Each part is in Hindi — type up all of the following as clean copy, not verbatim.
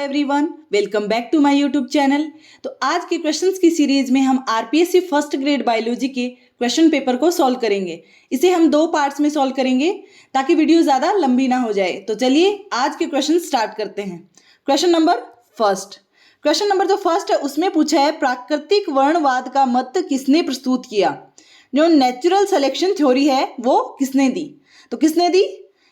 Everyone, welcome back to my YouTube channel. तो आज के क्वेश्चंस की सीरीज में हम आरपीएससी फर्स्ट ग्रेड बायोलॉजी के क्वेश्चन पेपर को सॉल्व करेंगे। इसे हम दो पार्ट्स में सॉल्व करेंगे ताकि वीडियो ज़्यादा लंबी ना हो जाए। तो चलिए आज के क्वेश्चन स्टार्ट करते हैं। क्वेश्चन नंबर फर्स्ट है उसमें पूछा है प्राकृतिक वर्णवाद का मत किसने प्रस्तुत किया। जो नेचुरल सिलेक्शन थ्योरी है वो किसने दी, तो किसने दी,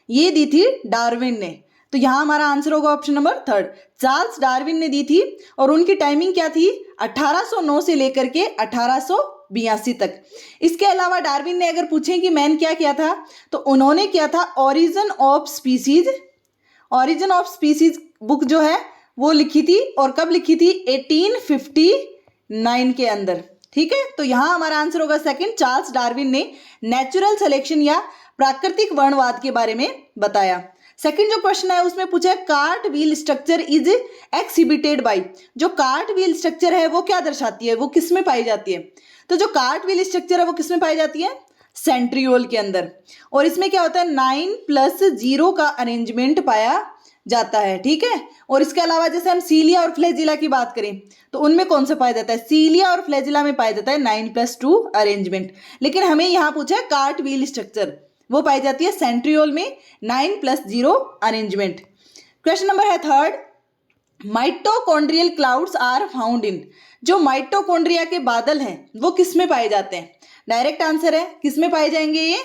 ये दी थी डार्विन ने। तो यहाँ हमारा आंसर होगा option number third, Charles Darwin ने दी थी। और उनकी टाइमिंग क्या थी, 1809 से लेकर के 1882 तक। इसके अलावा डार्विन ने अगर पूछें कि मैंने क्या किया था, तो उन्होंने किया था ओरिजिन ऑफ स्पीसीज बुक जो है वो लिखी थी। और कब लिखी थी, 1859 के अंदर। ठीक है, तो यहाँ हमारा आंसर होगा सेकंड, चार्ल्स डार्विन ने नेचुरल सिलेक्शन या प्राकृतिक वर्णवाद के बारे में बताया। सेकंड जो क्वेश्चन है उसमें पूछा है cart wheel structure is exhibited by. जो कार्ट व्हील स्ट्रक्चर है वो क्या दर्शाती है, वो किस में पाई जाती है। तो जो कार्ट व्हील स्ट्रक्चर है वो किस में पाई जाती है, सेंट्रियोल के अंदर। और इसमें क्या होता है, 9+0 का अरेंजमेंट पाया जाता है। ठीक है, और इसके अलावा जैसे हम सीलिया और फ्लैजिला की बात करें तो उनमें कौन सा पाया जाता है, सीलिया और फ्लैजिला में पाया जाता है 9+2 अरेंजमेंट। लेकिन हमें यहाँ पूछा है कार्ट व्हील स्ट्रक्चर, वो पाई जाती है सेंट्रियोल में 9+0 अरेंजमेंट। क्वेश्चन नंबर है third, mitochondrial clouds are found in. जो माइटोकॉन्ड्रिया के बादल हैं वो किस में पाए जाते हैं। डायरेक्ट आंसर है, किस में पाए जाएंगे,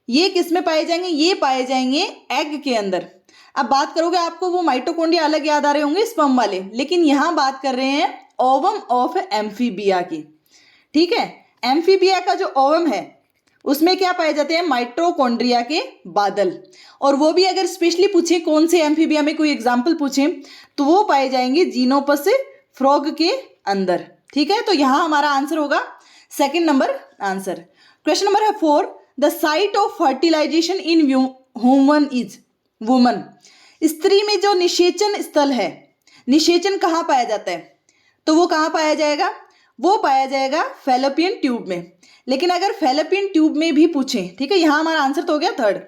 ये किस में पाए जाएंगे, ये पाए जाएंगे एग के अंदर। अब बात करोगे आपको वो माइटोकॉन्ड्रिया अलग याद आ रहे होंगे स्पर्म वाले, लेकिन यहां बात कर रहे हैं ओवम ऑफ एम्फीबिया की। ठीक है, एम्फीबिया का जो ओवम है उसमें क्या पाए जाते हैं, माइटोकॉन्ड्रिया के बादल। और वो भी अगर स्पेशली पूछे कौन से एम्फीबिया में कोई एग्जाम्पल पूछे तो वो पाए जाएंगे जीनोपस फ्रॉग के अंदर। ठीक है, तो यहां हमारा आंसर होगा second number answer. Question number है 4, the site of fertilisation in human is woman. स्त्री में जो निषेचन स्थल है, निषेचन कहाँ पाया जाता है, तो वो कहाँ पाया जाएगा, वो पाया जाएगा फैलोपियन ट्यूब में। लेकिन अगर फैलोपियन ट्यूब में भी पूछें, ठीक है, यहाँ हमारा आंसर तो हो गया थर्ड,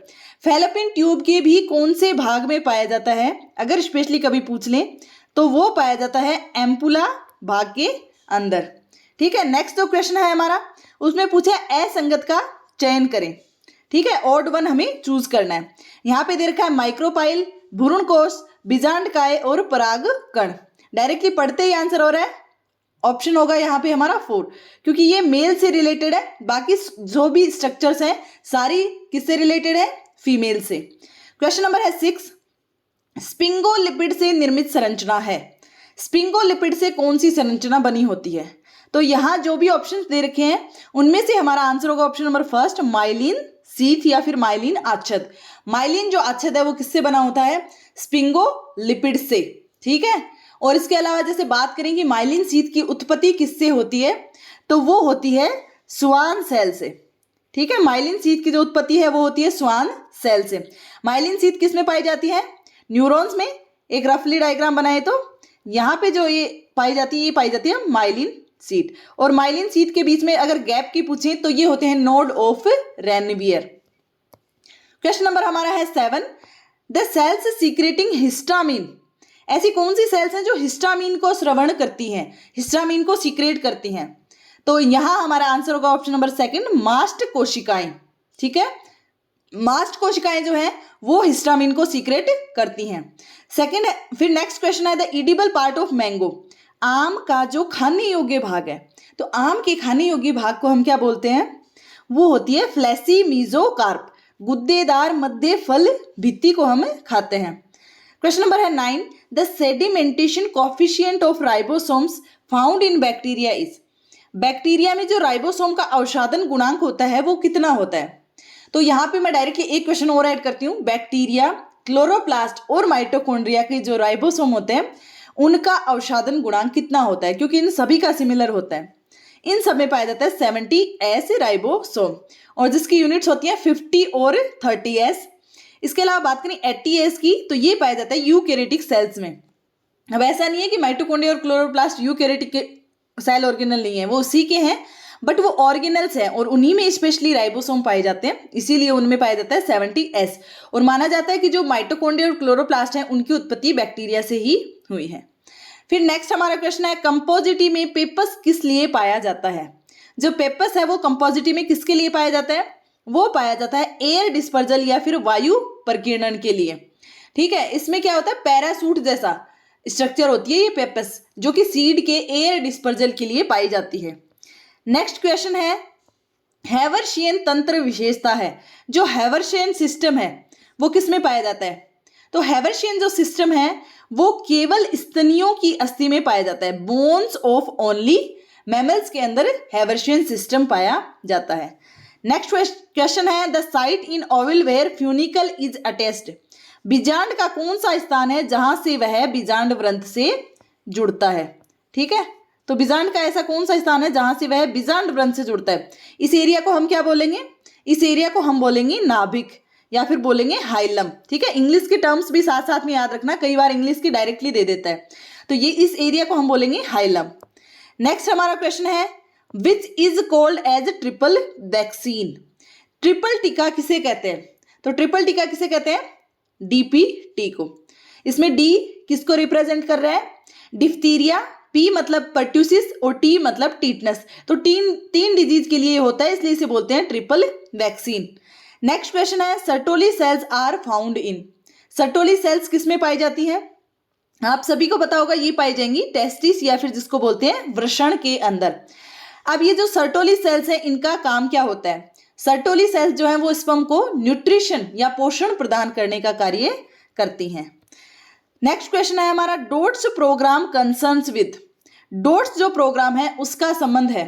फैलोपियन ट्यूब के भी कौन से भाग में पाया जाता है, अगर स्पेशली कभी पूछ लें तो वो पाया जाता है एम्पुला भाग के अंदर। ठीक है, नेक्स्ट जो क्वेश्चन है हमारा उसमें पूछा है असंगत का चयन करें। ठीक है, ऑड वन हमें चूज करना है। यहाँ पे दे रखा है माइक्रोपाइल, भ्रूणकोश, बीजांडकाय और पराग कण। डायरेक्टली पढ़ते ही आंसर हो रहा है, ऑप्शन होगा यहाँ पे हमारा 4, क्योंकि ये मेल से रिलेटेड है। बाकी जो भी स्ट्रक्चर्स हैं सारी किससे रिलेटेड है, फीमेल से। क्वेश्चन नंबर है 6, स्पिंगोलिपिड से निर्मित संरचना है। स्पिंगोलिपिड से कौन सी संरचना बनी होती है, तो यहाँ जो भी ऑप्शन दे रखे हैं उनमें से हमारा आंसर होगा option number first, myelin sheath या फिर माइलिन आच्छद। माइलिन जो आच्छद है वो किससे बना होता है, स्पिंगोलिपिड से। ठीक है, और इसके अलावा जैसे बात करें कि माइलिन शीथ की उत्पत्ति किससे होती है, तो वो होती है स्वान सेल से। ठीक है, माइलिन शीथ की जो उत्पत्ति है वो होती है स्वान सेल से। माइलिन शीथ किस में पाई जाती है, न्यूरॉन्स में। एक रफली डायग्राम बनाए तो यहाँ पे जो ये पाई जाती है, ये पाई जाती है माइलिन शीथ। और माइलिन शीथ के बीच में अगर गैप की पूछें तो ये होते हैं node of Ranvier. Question number हमारा है 7, द सेल्स सीक्रेटिंग हिस्टामिन। ऐसी कौन सी सेल्स हैं जो हिस्टामिन को स्रवण करती हैं, हिस्टामिन को सीक्रेट करती हैं, तो यहां हमारा आंसर होगा ऑप्शन नंबर सेकंड, मास्ट कोशिकाएं। ठीक है, मास्ट कोशिकाएं जो हैं वो हिस्टामिन को सीक्रेट करती हैं। सेकंड है, फिर नेक्स्ट क्वेश्चन है the edible part of mango. आम का जो खाने योग्य भाग है, तो आम के खाने योग्य भाग को हम क्या बोलते हैं, वो होती है फ्लैसी मीजोकार्प। गुद्देदार मध्य फल भित्ति को हम खाते हैं। क्वेश्चन नंबर है 9, the sedimentation coefficient of ribosomes found in bacteria is. Bacteria में जो राइबोसोम का अवसादन गुणांक होता है वो कितना होता है, तो यहाँ पे मैं डायरेक्टली एक क्वेश्चन और ऐड करती हूँ। बैक्टीरिया, क्लोरोप्लास्ट और माइटोकॉन्ड्रिया के जो राइबोसोम होते हैं उनका अवसादन गुणांक कितना होता है, क्योंकि इन सभी का सिमिलर होता है। इन सब में पाया जाता है 70S राइबोसोम, और जिसकी यूनिट्स होती हैं 50 और 30S। इसके अलावा बात करें 80S की, तो ये पाया जाता है यूकैरियोटिक सेल्स में। अब ऐसा नहीं है कि माइटोकॉन्ड्रिया और क्लोरोप्लास्ट यूकैरियोटिक सेल ऑर्गेनल नहीं है, वो उसी के हैं, बट वो ऑर्गेनल्स हैं और उन्हीं में स्पेशली राइबोसोम पाए जाते हैं, इसीलिए उनमें पाया जाता है 70S। और माना जाता है कि जो माइटोकॉन्ड्रिया और क्लोरोप्लास्ट हैं उनकी उत्पत्ति बैक्टीरिया से ही हुई है। फिर नेक्स्ट हमारा प्रश्न है, कंपोजिटी में पेपस किस लिए पाया जाता है? जो पेपस है वो कंपोजिटी में किसके लिए पाया जाता है? वो पाया जाता है एयर डिस्पर्जल या फिर वायु प्रकीर्णन के लिए। ठीक है, इसमें क्या होता है, पैरासूट जैसा स्ट्रक्चर होती है ये पेपस, जो कि सीड के एयर डिस्पर्जल के लिए पाई जाती है। नेक्स्ट क्वेश्चन है, हैवर्शियन तंत्र विशेषता है। जो हैवर्शियन सिस्टम है वो किस में पाया जाता है? तो हैवर्शियन जो सिस्टम है वो केवल स्तनियों की अस्थि में पाया जाता है। बोन्स ऑफ ओनली मैमल्स के अंदर हैवर्शियन सिस्टम पाया जाता है। नेक्स्ट क्वेश्चन है, the site in ovule where funicle is attached. बीजांड का कौन सा स्थान है जहां से वह बीजांड व्रंत से जुड़ता है? ठीक है, तो बीजांड का ऐसा कौन सा स्थान है जहां से वह बीजांड व्रंत से जुड़ता है? इस एरिया को हम क्या बोलेंगे? इस एरिया को हम बोलेंगे नाभिक या फिर बोलेंगे हाइलम। ठीक है, इंग्लिश के टर्म्स भी साथ साथ में याद रखना, कई बार इंग्लिश की डायरेक्टली दे देता है, तो ये इस एरिया को हम बोलेंगे हाइलम। नेक्स्ट हमारा क्वेश्चन है, which is called as triple vaccine. Triple टीका किसे कहते हैं? तो ट्रिपल टीका किसे कहते हैं? DPT को। इसमें D किसको रिप्रेजेंट कर रहा है? डिफ्थीरिया, P मतलब पर्ट्यूसिस और T मतलब टीटनस। तो तीन डिजीज के लिए होता है, इसलिए इसे बोलते हैं ट्रिपल वैक्सीन। नेक्स्ट क्वेश्चन है, Sertoli cells are found in. Sertoli cells किस में पाई जाती है? आप सभी को पता होगा, ये पाई जाएंगी टेस्टिस या फिर जिसको बोलते हैं वृषण के अंदर। अब ये जो सर्टोली सेल्स है इनका काम क्या होता है? सर्टोली सेल्स जो है वो स्पर्म को न्यूट्रिशन या पोषण प्रदान करने का कार्य करती हैं। नेक्स्ट क्वेश्चन है हमारा, DOTS program concerns with. DOTS जो प्रोग्राम है उसका संबंध है,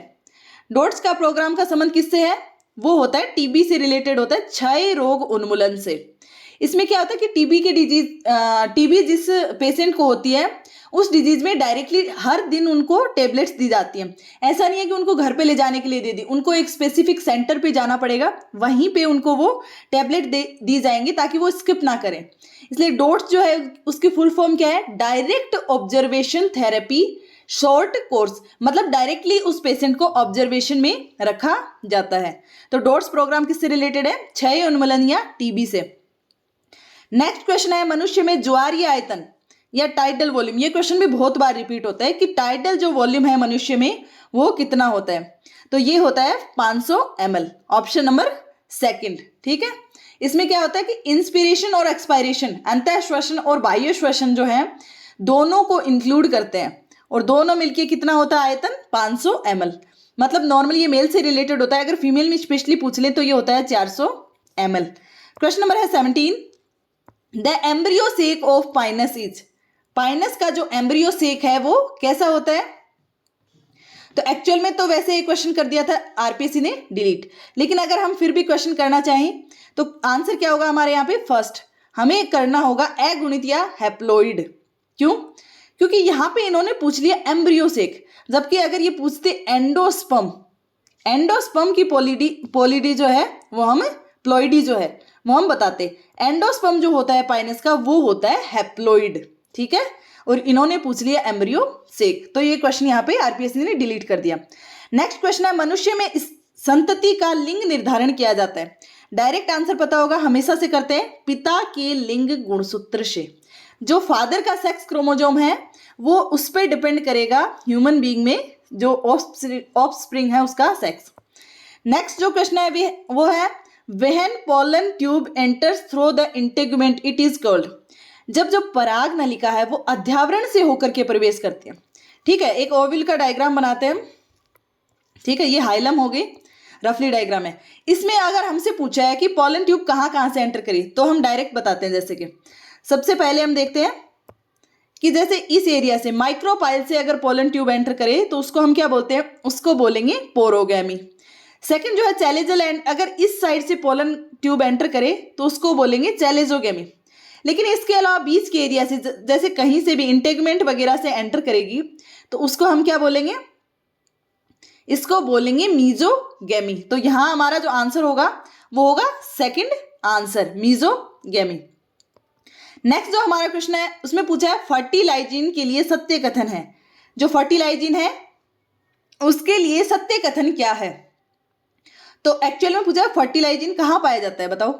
डोट्स का प्रोग्राम का संबंध किससे है? वो होता है टीबी से रिलेटेड होता है, क्षय रोग उन्मूलन से। इसमें क्या होता है कि टीबी जिस पेशेंट को होती है उस डिजीज में डायरेक्टली हर दिन उनको टेबलेट्स दी जाती हैं। ऐसा नहीं है कि उनको घर पे ले जाने के लिए दे दी, उनको एक स्पेसिफिक सेंटर पे जाना पड़ेगा, वहीं पे उनको वो टेबलेट दी जाएंगी ताकि वो स्किप ना करें। इसलिए डोट्स जो है उसकी फुल फॉर्म क्या है? Direct observation therapy short course, मतलब डायरेक्टली उस पेशेंट को ऑब्जर्वेशन में रखा जाता है। तो डोट्स प्रोग्राम किससे रिलेटेड है? क्षय उन्मूलन या टीबी से। नेक्स्ट क्वेश्चन है, मनुष्य में ज्वारीय आयतन या टाइडल वॉल्यूम। ये क्वेश्चन भी बहुत बार रिपीट होता है कि टाइडल जो वॉल्यूम है मनुष्य में वो कितना होता है? तो ये होता है 500 ml, ऑप्शन नंबर सेकंड। ठीक है, इसमें क्या होता है कि इंस्पिरेशन और एक्सपायरेशन, अंतः श्वसन और बाह्य श्वसन जो है दोनों को इंक्लूड करते हैं और दोनों मिलके कितना होता है आयतन? 500 ml। मतलब नॉर्मली ये मेल से रिलेटेड होता है, अगर फीमेल में स्पेशली पूछ ले तो ये होता है 400 ml। क्वेश्चन नंबर है 17, the embryo sake of Pinus is. Pinus का जो एम्ब्रियो सेक है वो कैसा होता है? तो एक्चुअल में तो वैसे एक क्वेश्चन कर दिया था आरपीएससी ने डिलीट, लेकिन अगर हम फिर भी क्वेश्चन करना चाहें तो आंसर क्या होगा हमारे यहाँ पे? फर्स्ट हमें करना होगा अगुणित या हैप्लॉइड। क्यों? क्योंकि यहाँ पे इन्होंने पूछ लिया एम्ब्रियो सेक, जबकि अगर ये पूछते एंडोस्पर्म, एंडोस्पर्म की पोलिडी जो है वो हम प्लॉइडी जो है वो हम बताते। एंडोस्पर्म जो होता है पाइनस का वो होता है हैप्लॉइड। ठीक है, और इन्होंने पूछ लिया एम्ब्रियो सेक, तो ये क्वेश्चन यहाँ पे आरपीएससी ने डिलीट कर दिया। नेक्स्ट क्वेश्चन है, मनुष्य में इस संतति का लिंग निर्धारण किया जाता है। डायरेक्ट आंसर पता होगा, हमेशा से करते हैं पिता के लिंग गुणसूत्र से। जो फादर का सेक्स क्रोमोजोम है वो उस पर डिपेंड करेगा ह्यूमन बीइंग में जो ऑफस्प्रिंग है उसका सेक्स। नेक्स्ट जो क्वेश्चन है वो है, when pollen tube enters through the integument it is called. जब जो पराग नलिका है वो अध्यावरण से होकर के प्रवेश करती है। ठीक है, एक ओवल का डायग्राम बनाते हैं। ठीक है, ये हाइलम हो गई, रफली डायग्राम है। इसमें अगर हमसे पूछा है कि पोलन ट्यूब कहाँ कहाँ से एंटर करी तो हम डायरेक्ट बताते हैं। जैसे कि सबसे पहले हम देखते हैं कि जैसे इस एरिया से माइक्रोपाइल से अगर पोलन ट्यूब एंटर करे तो उसको हम क्या बोलते हैं? उसको बोलेंगे पोरोगैमी। सेकंड जो है चैलेजल एंड, अगर इस साइड से पोलन ट्यूब एंटर करे तो उसको बोलेंगे चैलेजोगैमी। लेकिन इसके अलावा बीच के एरिया से जैसे कहीं से भी इंटेगमेंट वगैरह से एंटर करेगी तो उसको हम क्या बोलेंगे? इसको बोलेंगे मीजोगैमी। तो यहां हमारा जो आंसर होगा वो होगा सेकंड आंसर, मीजोगैमी। नेक्स्ट जो हमारा क्वेश्चन है उसमें पूछा है फर्टिलाइजिन के लिए सत्य कथन है। जो फर्टिलाइजिन है उसके लिए सत्य कथन क्या है? तो एक्चुअल में पूछा फर्टिलाइजिन कहाँ पाया जाता है, बताओ।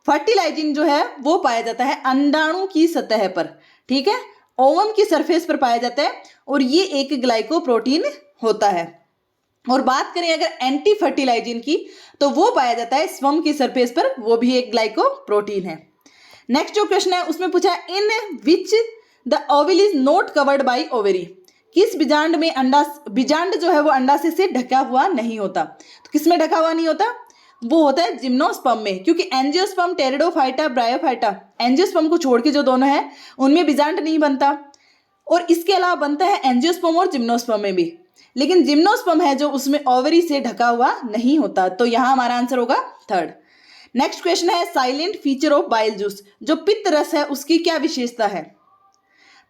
फर्टिलाइजिन जो है वो पाया जाता है अंडाणु की सतह पर, ठीक है, ओवम की सरफेस पर पाया जाता है, और ये एक ग्लाइकोप्रोटीन होता है। और बात करें अगर एंटी फर्टिलाइजिन की, तो वो पाया जाता है स्पर्म की सरफेस पर, वो भी एक ग्लाइकोप्रोटीन है। नेक्स्ट जो क्वेश्चन है उसमें पूछा है in which the ovule is not covered by ovary, किस बीजांड में अंडा, बीजांड जो है वो अंडाशय से ढका हुआ नहीं होता। तो किस में ढका हुआ नहीं होता? वो होता है जिम्नोस्पर्म में, क्योंकि एंजियोस्पर्म, टेरिडोफाइटा, ब्रायोफाइटा, एंजियोस्पर्म को छोड़ के जो दोनों है उनमें बीजांड नहीं बनता, और इसके अलावा बनता है एंजियोस्पर्म और जिम्नोस्पर्म में भी, लेकिन जिम्नोस्पर्म है जो उसमें ओवरी से ढका हुआ नहीं होता। तो यहाँ हमारा आंसर होगा थर्ड। नेक्स्ट क्वेश्चन है silent feature of bile juice, जो पित्त रस है उसकी क्या विशेषता है?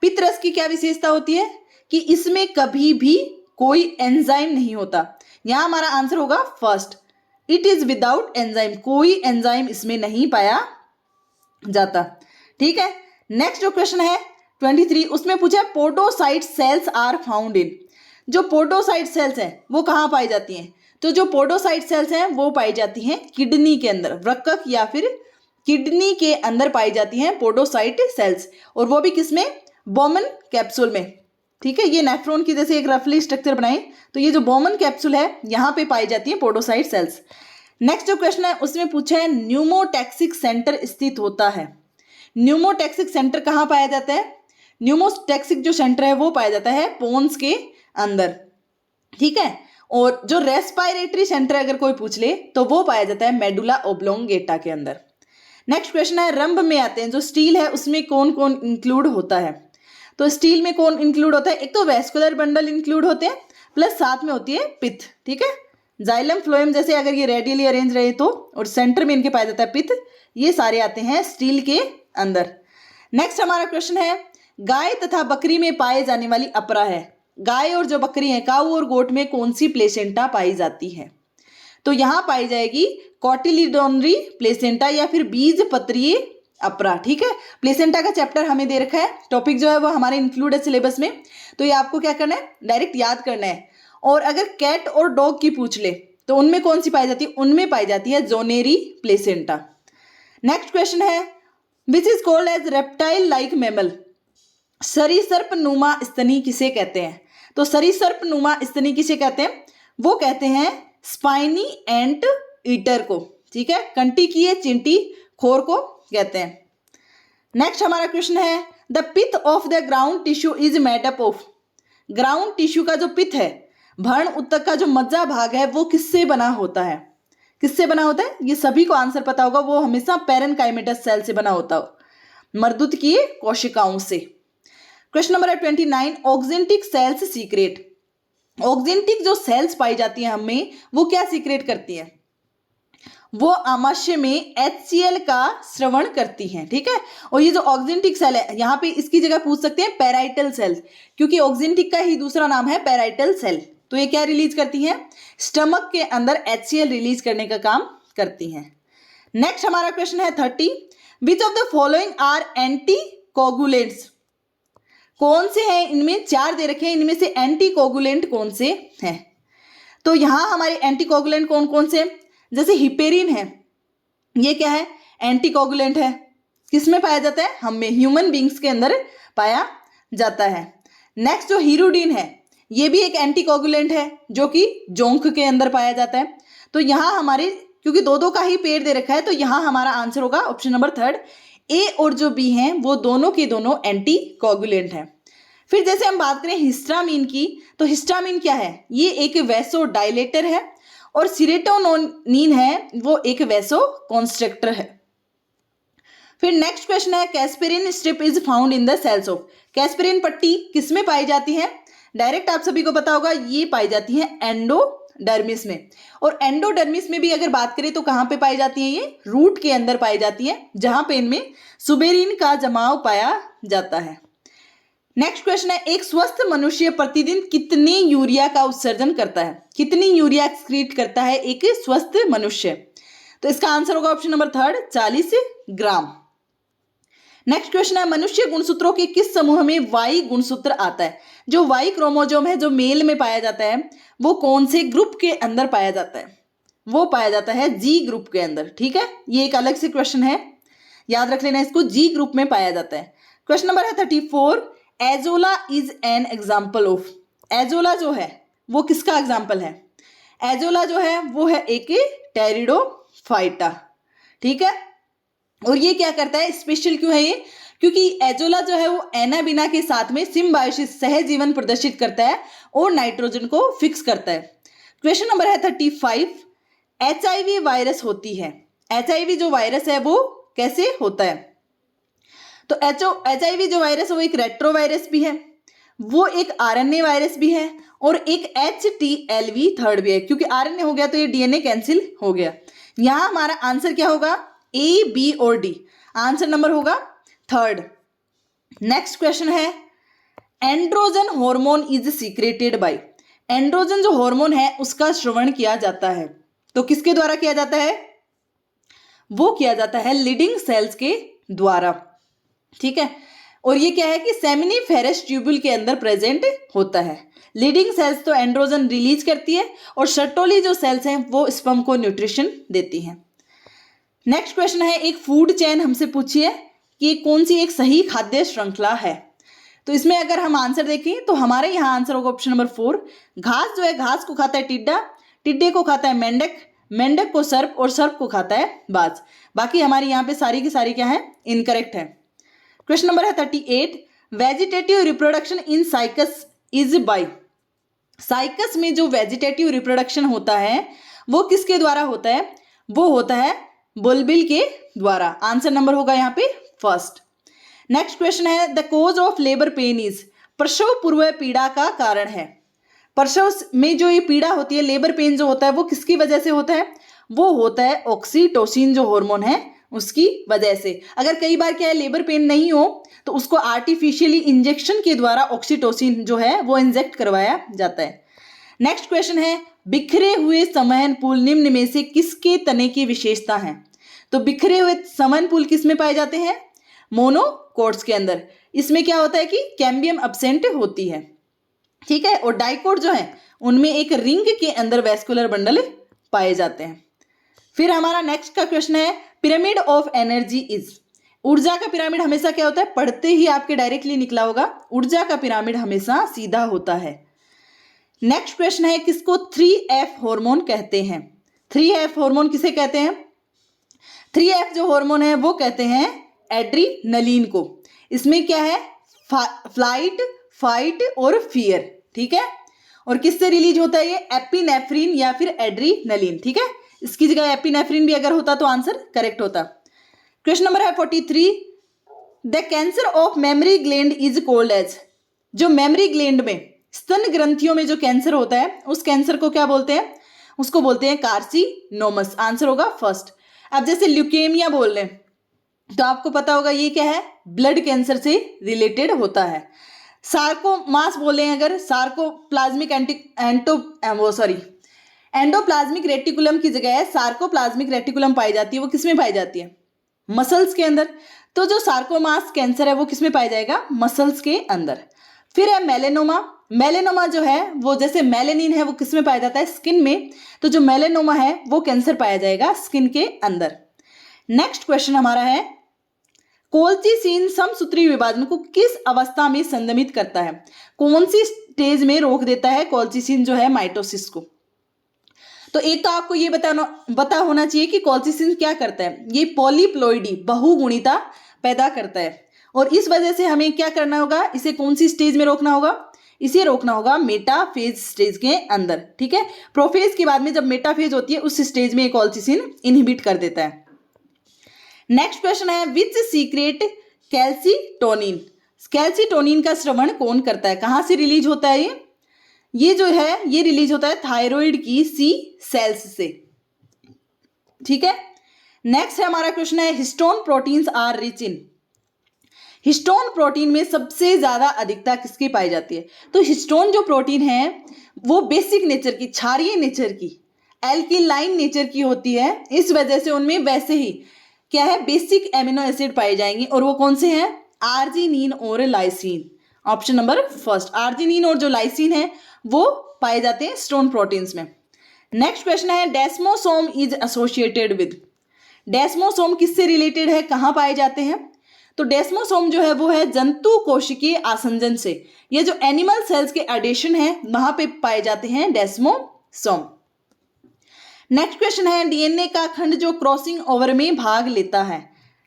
पित्त रस की क्या विशेषता होती है कि इसमें कभी भी कोई एंजाइम नहीं होता। यहाँ हमारा आंसर होगा first, it is without enzyme, कोई एंजाइम इसमें नहीं पाया जाता, ठीक है। नेक्स्ट जो क्वेश्चन है 23, उसमें पूछा है podocyte cells are found in, जो पोडोसाइट सेल्स हैं वो कहाँ पाई जाती हैं? तो जो पोडोसाइट सेल्स हैं वो पाई जाती हैं किडनी के अंदर, वृक्क या फिर किडनी के अंदर पाई जाती हैं पोडोसाइट सेल्स, और वो भी किसमें? बोमन कैप्सूल में, ठीक है। ये नेफ्रॉन की जैसे एक रफली स्ट्रक्चर बनाई, तो ये जो बोमन कैप्सूल है यहाँ पे पाई जाती है पोडोसाइट सेल्स। नेक्स्ट जो क्वेश्चन है उसमें पूछा है न्यूमोटैक्सिक सेंटर स्थित होता है, न्यूमोटैक्सिक सेंटर कहाँ पाया जाता है? न्यूमोटैक्सिक जो सेंटर है वो पाया जाता है पोन्स के अंदर, ठीक है। और जो रेस्पिरेटरी सेंटर अगर कोई पूछ ले तो वो पाया जाता है मेडुला ओब्लोंगेटा के अंदर। नेक्स्ट क्वेश्चन है रंभ में आते हैं, जो स्टील है उसमें कौन कौन इंक्लूड होता है? तो स्टील में कौन इंक्लूड होता है? एक तो वेस्कुलर बंडल इंक्लूड होते हैं, प्लस साथ में होती है पित्त, ठीक है। जाइलम फ्लोएम जैसे अगर ये रेडियली अरेंज रहे तो, और सेंटर में इनके पाया जाता है पित्त, ये सारे आते हैं स्टील के अंदर। नेक्स्ट हमारा क्वेश्चन है गाय तथा बकरी में पाए जाने वाली अपरा है, गाय और जो बकरी है, काऊ और गोट में कौन सी प्लेसेंटा पाई जाती है? तो यहाँ पाई जाएगी कॉटिलिडोनरी प्लेसेंटा या फिर बीज पत्रीय अपरा, ठीक है। प्लेसेंटा का चैप्टर हमें दे रखा है, टॉपिक जो है वो हमारे इंक्लूड है सिलेबस में, तो ये आपको क्या करना है, डायरेक्ट याद करना है। और अगर कैट और डॉग की पूछ ले तो उनमें कौन सी पाई जाती है? उनमें पाई जाती है जोनेरी प्लेसेंटा। नेक्स्ट क्वेश्चन है which is called as reptile like mammal, सरीसर्प नुमा स्तनी किसे कहते हैं? तो सरीसर्प नुमा स्तनी किसे कहते हैं? वो कहते हैं स्पाइनी एंट ईटर को, ठीक है, कंटी किए चिंटी खोर को कहते हैं। नेक्स्ट हमारा क्वेश्चन है the pith of the ground tissue is made up of, ground tissue का जो पिथ है, भर्ण उत्तक का जो मज्जा भाग है, वो किससे बना होता है? किससे बना होता है? ये सभी को आंसर पता होगा, वो हमेशा पैरेनकाइमेटस सेल से बना होता हो, मर्दूत की कोशिकाओं से। Question number 29 oxyntic cells secret, oxyntic जो सेल्स पाई जाती है हमें, वो क्या सीक्रेट करती है? वो आमाशय में HCl का श्रवण करती हैं, ठीक है। और ये जो ऑक्जेंटिक सेल है, यहाँ पे इसकी जगह पूछ सकते हैं पैराइटल सेल, क्योंकि ऑक्जेंटिक का ही दूसरा नाम है पैराइटल सेल। तो ये क्या रिलीज करती हैं? स्टमक के अंदर HCl रिलीज करने का काम करती हैं। नेक्स्ट हमारा क्वेश्चन है 30 which of the following are anticoagulants, कौन से हैं इनमें? 4 दे रखे हैं, इनमें से एंटी कोगुलेंट कौन से हैं? तो यहाँ हमारे एंटी कोगुलेंट कौन कौन से? जैसे हिपेरिन है, ये क्या है? एंटी कोगुलेंट है, किसमें पाया जाता है? हम में, ह्यूमन बींग्स के अंदर पाया जाता है। नेक्स्ट जो हीरोडिन है, ये भी एक एंटी कोगुलेंट है, जो कि जोंक के अंदर पाया जाता है। तो यहाँ हमारे, क्योंकि दो का ही पेड़ दे रखा है, तो यहाँ हमारा आंसर होगा ऑप्शन नंबर 3, ए और जो बी हैं वो दोनों के दोनों एंटी कोगुलेंट हैं। फिर जैसे हम बात करें हिस्टामिन की, तो हिस्टामिन क्या है? ये एक वैसोडाइलेटर है, और सीरोटोनिन है वो एक वैसो कॉन्स्ट्रक्टर है। फिर नेक्स्ट क्वेश्चन है casparian strip is found in the cells of, casparian पट्टी किसमें पाई जाती है? डायरेक्ट आप सभी को पता होगा, ये पाई जाती है एंडोडर्मिस में। और एंडोडर्मिस में भी अगर बात करें तो कहाँ पे पाई जाती है? ये रूट के अंदर पाई जाती है, जहां पे इनमें सुबेरिन का जमाव पाया जाता है। नेक्स्ट क्वेश्चन है एक स्वस्थ मनुष्य प्रतिदिन कितने यूरिया का उत्सर्जन करता है? कितनी यूरिया एक्सक्रीट करता है एक स्वस्थ मनुष्य? तो इसका आंसर होगा ऑप्शन नंबर 3, 40 ग्राम। नेक्स्ट क्वेश्चन है, मनुष्य गुणसूत्रों के किस समूह में वाई गुणसूत्र आता है? जो वाई क्रोमोजोम है जो मेल में पाया जाता है वो कौन से ग्रुप के अंदर पाया जाता है? वो पाया जाता है जी ग्रुप के अंदर। ठीक है, ये एक अलग से क्वेश्चन है, याद रख लेना इसको, जी ग्रुप में पाया जाता है। क्वेश्चन नंबर है 34, azolla is an example of. Azolla जो है वो किसका एग्जाम्पल है? एजोला जो है वो है एक टेरिडोफाइटा। ठीक है, और ये क्या करता है, स्पेशल क्यों है ये? क्योंकि एजोला जो है वो एनाबिना के साथ में सिम्बायोसिस सहजीवन प्रदर्शित करता है और नाइट्रोजन को फिक्स करता है। क्वेश्चन नंबर है 35, HIV वायरस होती है। HIV जो वायरस है वो कैसे होता है? तो HIV जो वायरस है वो एक रेट्रोवायरस भी है, वो एक RNA वायरस भी है और एक HTLV थर्ड भी है। क्योंकि RNA हो गया तो ये DNA कैंसिल हो गया। यहां हमारा आंसर क्या होगा? A, B और D। आंसर नंबर होगा थर्ड। नेक्स्ट क्वेश्चन है, androgen hormone is secreted by. Androgen जो हार्मोन है उसका श्रवण किया जाता है, तो किसके द्वारा किया जाता है? वो किया जाता है लीडिंग सेल्स के द्वारा। ठीक है, और ये क्या है कि सेमिनिफेरस ट्यूब्यूल के अंदर प्रेजेंट होता है। लीडिंग सेल्स तो एंड्रोजन रिलीज करती है और सर्टोली जो सेल्स हैं वो स्पर्म को न्यूट्रिशन देती हैं। नेक्स्ट क्वेश्चन है, एक फूड चेन हमसे पूछी है कि कौन सी एक सही खाद्य श्रृंखला है। तो इसमें अगर हम आंसर देखें तो हमारे यहाँ आंसर होगा ऑप्शन नंबर 4। घास जो है, घास को खाता है टिड्डा, टिड्डे को खाता है मेंढक, मेंढक को सर्प और सर्प को खाता है बाज। बाकी हमारी यहाँ पे सारी की सारी क्या है? इनकरेक्ट है। क्वेश्चन नंबर है 38, vegetative reproduction in cycas is by. Cycas में जो वेजिटेटिव रिप्रोडक्शन होता है वो किसके द्वारा होता है? वो होता है बुलबिल के द्वारा। आंसर नंबर होगा यहाँ पे फर्स्ट। नेक्स्ट क्वेश्चन है, the cause of labour pain is. प्रसव पूर्व पीड़ा का कारण है। प्रसव में जो ये पीड़ा होती है, लेबर पेन जो होता है वो किसकी वजह से होता है? वो होता है ऑक्सीटोसिन जो हार्मोन है उसकी वजह से। अगर कई बार क्या है लेबर पेन नहीं हो तो उसको आर्टिफिशियली इंजेक्शन के द्वारा ऑक्सीटोसिन जो है वो इंजेक्ट करवाया जाता है। नेक्स्ट क्वेश्चन है, बिखरे हुए संवहन पुल निम्न में से किसके तने की विशेषता है? तो बिखरे हुए संवहन पुल किस में पाए जाते हैं? मोनोकोट्स के अंदर। इसमें क्या होता है कि कैम्बियम एब्सेंट होती है। ठीक है, और डाइकोट जो है उनमें एक रिंग के अंदर वैस्कुलर बंडल पाए जाते हैं। फिर हमारा नेक्स्ट का क्वेश्चन है, पिरामिड ऑफ एनर्जी इज। ऊर्जा का पिरामिड हमेशा क्या होता है? पढ़ते ही आपके डायरेक्टली निकला होगा, ऊर्जा का पिरामिड हमेशा सीधा होता है। नेक्स्ट क्वेश्चन है, किसको 3F हार्मोन कहते हैं? 3F हार्मोन किसे कहते हैं? 3F जो हार्मोन है वो कहते हैं एड्रीनलिन को। इसमें क्या है? फ्लाइट, फाइट और फियर। ठीक है, और किससे रिलीज होता है ये? एपिनेफ्रिन या फिर एड्रीनलिन। ठीक है, इसकी जगह एपिनेफ्रिन भी अगर होता तो आंसर करेक्ट होता। क्वेश्चन नंबर है 43, the cancer of mammary gland is called as. जो मेमोरी ग्लैंड में, स्तन ग्रंथियों में जो कैंसर होता है उस कैंसर को क्या बोलते हैं? उसको बोलते हैं कार्सिनोमस। आंसर होगा फर्स्ट। अब जैसे ल्यूकेमिया बोल रहे हैं तो आपको पता होगा ये क्या है? ब्लड कैंसर से रिलेटेड होता है। सार्कोमास बोले हैं अगर, सार्कोप्लाज्मिक एंडोप्लाज्मिक रेटिकुलम की जगह सार्कोप्लाज्मिक रेटिकुलम पाई जाती है। वो किसमें पाई जाती है? मसल्स के अंदर। तो जो सार्कोमास कैंसर है वो किसमें पाया जाएगा? मसल्स के अंदर। फिर है मेलेनोमा। मेलेनोमा जो है वो जैसे मेलेनिन है वो किसमें पाया जाता है? स्किन में। तो जो मेलेनोमा है वो कैंसर पाया जाएगा स्किन के अंदर। नेक्स्ट क्वेश्चन हमारा है, कोल्चिसिन समसूत्री विभाजन को किस अवस्था में संदमित करता है? कौन सी स्टेज में रोक देता है कोल्चिसिन जो है माइटोसिस को? तो एक तो आपको ये पता होना चाहिए कि कोल्चिसिन क्या करता है। ये पॉलीप्लॉइडी बहुगुणिता पैदा करता है और इस वजह से हमें क्या करना होगा? इसे कौन सी स्टेज में रोकना होगा? इसे रोकना होगा मेटाफेज स्टेज के अंदर। ठीक है, प्रोफेज के बाद में जब मेटाफेज होती है उस स्टेज में कोल्चिसिन इनहिबिट कर देता है। नेक्स्ट क्वेश्चन है, विच सीक्रेट कैल्सीटोनिन। कैल्सीटोनिन का श्रवण कौन करता है? कहां से रिलीज होता है ये जो है ये रिलीज होता है थायराइड की सी सेल्स से। ठीक है, नेक्स्ट है हमारा क्वेश्चन है, histone proteins are rich in. Histone protein में सबसे ज्यादा अधिकता किसकी पाई जाती है? तो हिस्टोन जो प्रोटीन है वो बेसिक नेचर की, क्षारीय नेचर की, एल्किलाइन नेचर की होती है। इस वजह से उनमें वैसे ही क्या है, बेसिक एमिनो एसिड पाए जाएंगे, और वो कौन से हैं, आर्जिनिन और lysine. Option number first, arginine और जो लाइसिन है वो पाए जाते हैं स्टोन प्रोटीन्स में। नेक्स्ट क्वेश्चन है, डेस्मोसोम इज एसोसिएटेड विद। डेस्मोसोम किससे रिलेटेड है, कहाँ पाए जाते हैं, तो डेस्मोसोम जो है वो है जंतु कोशिकीय आसंजन से। ये जो एनिमल सेल्स के एडिशन है वहां पे पाए जाते हैं डेस्मोसोम। नेक्स्ट क्वेश्चन है, डीएनए का खंड जो क्रॉसिंग ओवर में भाग लेता है।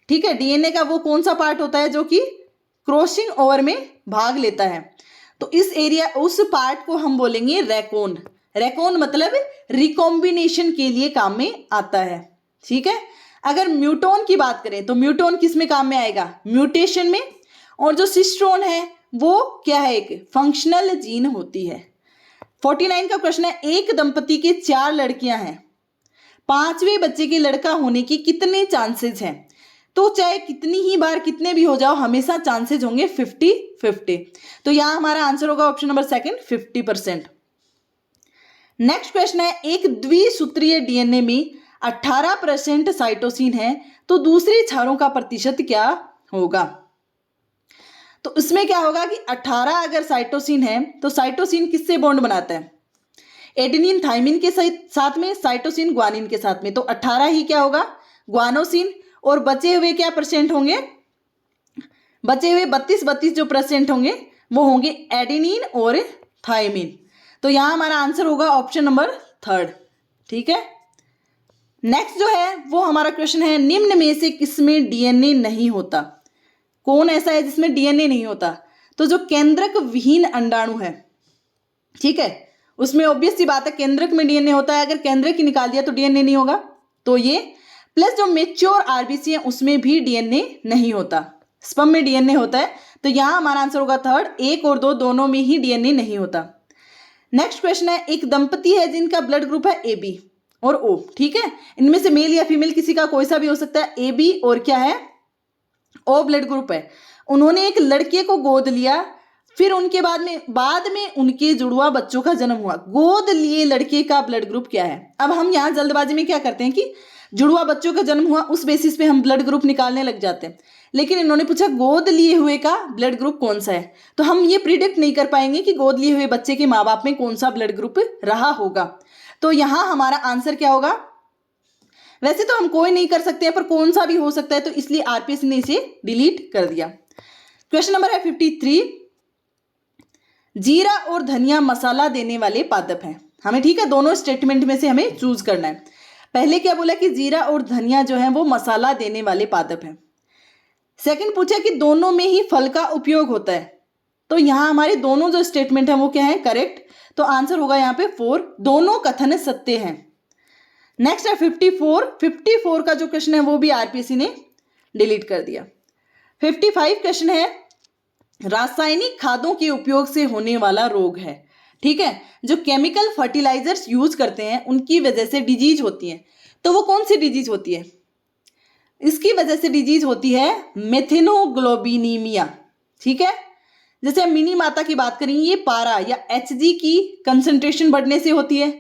ठीक है, डीएनए का वो कौन सा पार्ट होता है जो कि क्रॉसिंग ओवर में भाग लेता है, तो इस एरिया उस पार्ट को हम बोलेंगे रेकोन। रेकोन मतलब रिकॉम्बिनेशन के लिए काम में आता है। ठीक है, अगर म्यूटोन की बात करें तो म्यूटोन किस में काम में आएगा, म्यूटेशन में, और जो सिस्ट्रोन है वो क्या है, एक फंक्शनल जीन होती है। 49 का क्वेश्चन है, एक दंपति के 4 लड़कियां हैं, 5वें बच्चे के लड़का होने की कितने चांसेस हैं, तो चाहे कितनी ही बार कितने भी हो जाओ हमेशा चांसेस होंगे 50-50। तो यहां हमारा आंसर होगा option number second 50%। Next question है, एक द्विसूत्रीय डीएनए में 18% साइटोसिन है, तो दूसरे क्षारों का प्रतिशत क्या होगा। तो इसमें क्या होगा कि 18 अगर साइटोसिन है तो साइटोसिन किससे बॉन्ड बनाता है, एडेनिन थाइमिन के साथ में, साइटोसिन ग्वानिन के साथ में, तो 18 ही क्या होगा, ग्वानोसिन, और बचे हुए क्या परसेंट होंगे, बचे हुए 32 जो परसेंट होंगे वो होंगे एडेनिन और थाइमिन। तो यहां हमारा आंसर होगा ऑप्शन नंबर थर्ड। ठीक है, नेक्स्ट जो है वो हमारा क्वेश्चन है, निम्न में से किसमें डीएनए नहीं होता। कौन ऐसा है जिसमें डीएनए नहीं होता, तो जो केंद्रक विहीन अंडाणु है, ठीक है, उसमें ऑब्वियस सी बात है केंद्रक में डीएनए होता है, अगर केंद्रक ही निकाल दिया तो डीएनए नहीं होगा, तो ये प्लस जो मेच्योर आरबीसी है उसमें भी डीएनए नहीं होता, स्पर्म में डीएनए होता है। तो यहां हमारा आंसर होगा थर्ड, 1 और 2 दोनों में ही डीएनए नहीं होता। नेक्स्ट क्वेश्चन है, एक दंपति है जिनका ब्लड ग्रुप है AB और O। ठीक है, इनमें से मेल या फीमेल किसी का कोई सा भी हो सकता है, AB और क्या है O ब्लड ग्रुप है। उन्होंने एक लड़के को गोद लिया, फिर उनके बाद में उनके जुड़वा बच्चों का जन्म हुआ। गोद लिए लड़के का ब्लड ग्रुप क्या है। अब हम यहाँ जल्दबाजी में क्या करते हैं कि जुड़वा बच्चों का जन्म हुआ उस बेसिस पे हम ब्लड ग्रुप निकालने लग जाते हैं, लेकिन इन्होंने पूछा गोद लिए हुए का ब्लड ग्रुप कौन सा है, तो हम ये प्रिडिक्ट नहीं कर पाएंगे कि गोद लिए हुए बच्चे के माँ बाप में कौन सा ब्लड ग्रुप रहा होगा। तो यहाँ हमारा आंसर क्या होगा, वैसे तो हम कोई नहीं कर सकते हैं पर कौन सा भी हो सकता है, तो इसलिए आरपीएस ने इसे डिलीट कर दिया। क्वेश्चन नंबर है 53, जीरा और धनिया मसाला देने वाले पादप हैं हमें। ठीक है, दोनों स्टेटमेंट में से हमें चूज करना है। पहले क्या बोला कि जीरा और धनिया जो है वो मसाला देने वाले पादप हैं। सेकंड पूछा कि दोनों में ही फल का उपयोग होता है, तो यहां हमारे दोनों जो स्टेटमेंट है वो क्या है, करेक्ट, तो आंसर होगा यहाँ पे 4, दोनों कथन सत्य हैं। नेक्स्ट है 54 का जो क्वेश्चन है वो भी आरपीएससी ने डिलीट कर दिया। 55 क्वेश्चन है, रासायनिक खादों के उपयोग से होने वाला रोग है। ठीक है, जो केमिकल फर्टिलाइजर्स यूज करते हैं उनकी वजह से डिजीज होती है, तो वो कौन सी डिजीज होती है, इसकी वजह से डिजीज होती है मेथेनोग्लोबिनीमिया। ठीक है, जैसे मिनी माता की बात करें, ये पारा या Hg की कंसंट्रेशन बढ़ने से होती है।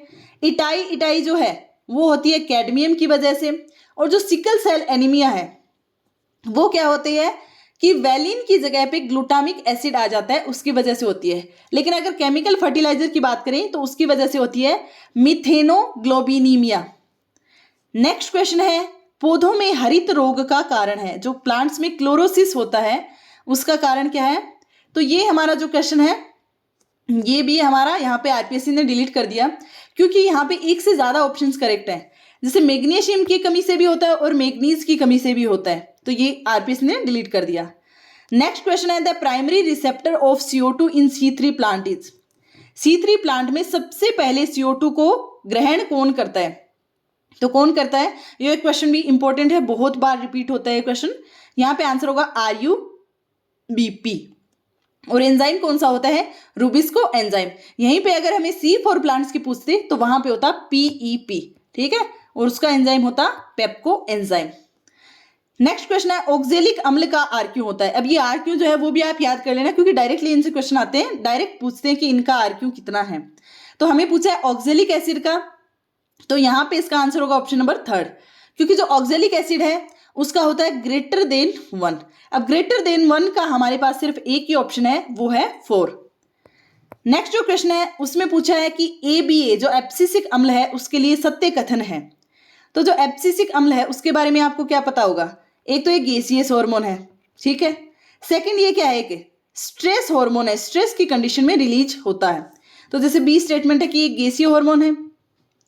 इटाई जो है वो होती है कैडमियम की वजह से, और जो सिकल सेल एनीमिया है वो क्या होती है कि वैलिन की जगह पे ग्लूटामिक एसिड आ जाता है, उसकी वजह से होती है। लेकिन अगर केमिकल फर्टिलाइजर की बात करें तो उसकी वजह से होती है मिथेनोग्लोबिनीमिया। नेक्स्ट क्वेश्चन है, पौधों में हरित रोग का कारण है, जो प्लांट्स में क्लोरोसिस होता है उसका कारण क्या है, तो ये हमारा जो क्वेश्चन है ये भी हमारा यहाँ पे आरपीएससी ने डिलीट कर दिया, क्योंकि यहाँ पे एक से ज्यादा ऑप्शंस करेक्ट हैं। जैसे मैग्नीशियम की कमी से भी होता है और मैग्नीज की कमी से भी होता है, तो ये आरपीएससी ने डिलीट कर दिया। नेक्स्ट क्वेश्चन है, the primary receptor of CO2 in C3 plant is. C3 plant में सबसे पहले CO2 को ग्रहण कौन करता है, तो कौन करता है, ये क्वेश्चन भी इंपॉर्टेंट है, बहुत बार रिपीट होता है क्वेश्चन। यहाँ पे आंसर होगा RUBP, और एंजाइम कौन सा होता है, रुबिस्को एंजाइम। यहीं पे अगर हमें C फॉर प्लांट्स की पूछते तो वहां पे होता PEP। ठीक है, और उसका एंजाइम होता पेप्को एंजाइम। नेक्स्ट क्वेश्चन है, ऑक्जेलिक अम्ल का RQ होता है। अब ये RQ जो है वो भी आप याद कर लेना, क्योंकि डायरेक्टली इनसे क्वेश्चन आते हैं, डायरेक्ट पूछते हैं कि इनका RQ कितना है। तो हमें पूछा है ऑक्जेलिक एसिड का, तो यहाँ पे इसका आंसर होगा ऑप्शन नंबर 3, क्योंकि जो ऑक्जेलिक एसिड है उसका होता है ग्रेटर देन 1। अब ग्रेटर देन 1 का हमारे पास सिर्फ एक ही ऑप्शन है, वो है 4। नेक्स्ट जो प्रश्न है उसमें पूछा है कि ABA जो एब्सिसिक अम्ल है उसके लिए सत्य कथन है। तो जो एब्सिसिक अम्ल है उसके बारे में आपको क्या पता होगा? एक तो ये गैसियस हार्मोन है, ठीक है। सेकंड ये क्या है कि स्ट्रेस हार्मोन है, स्ट्रेस की कंडीशन में रिलीज होता है। तो जैसे बी स्टेटमेंट है कि ये गैसीय हार्मोन है,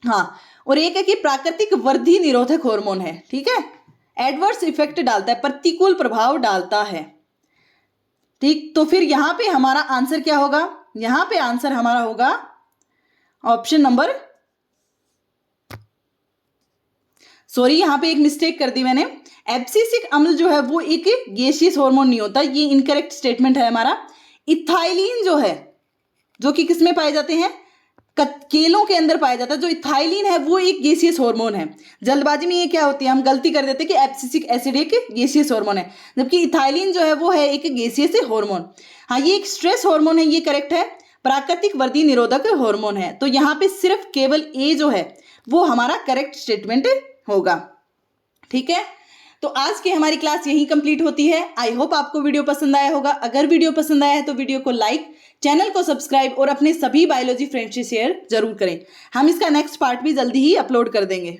हाँ। और एक है कि प्राकृतिक वृद्धि निरोधक हार्मोन है, ठीक है। एडवर्स इफेक्ट डालता है, प्रतिकूल प्रभाव डालता है, ठीक। तो फिर यहां पे हमारा आंसर क्या होगा? यहां पे आंसर हमारा होगा ऑप्शन नंबर, सॉरी यहां पे एक मिस्टेक कर दी मैंने। एब्सिसिक अम्ल जो है वो एक गैसियस हार्मोन नहीं होता, ये इनकरेक्ट स्टेटमेंट है हमारा। इथाइलिन जो है, जो कि किसमें पाए जाते हैं? केलों के अंदर पाया जाता है। जो इथाइलिन है वो एक गैसियस हार्मोन है। जल्दबाजी में ये क्या होती है, हम गलती कर देते हैं कि एब्सिसिक एसिड एक गैसियस हार्मोन है, जबकि इथाइलिन जो है वो है एक गैसियस हार्मोन। हाँ, ये एक स्ट्रेस हार्मोन है, ये करेक्ट है। प्राकृतिक वृद्धि निरोधक हार्मोन है। तो यहाँ पे सिर्फ केवल ए जो है वो हमारा करेक्ट स्टेटमेंट होगा, ठीक है। तो आज की हमारी क्लास यहीं कंप्लीट होती है। आई होप आपको वीडियो पसंद आया होगा। अगर वीडियो पसंद आया है तो वीडियो को लाइक, चैनल को सब्सक्राइब और अपने सभी बायोलॉजी फ्रेंड्स से शेयर जरूर करें। हम इसका नेक्स्ट पार्ट भी जल्दी ही अपलोड कर देंगे।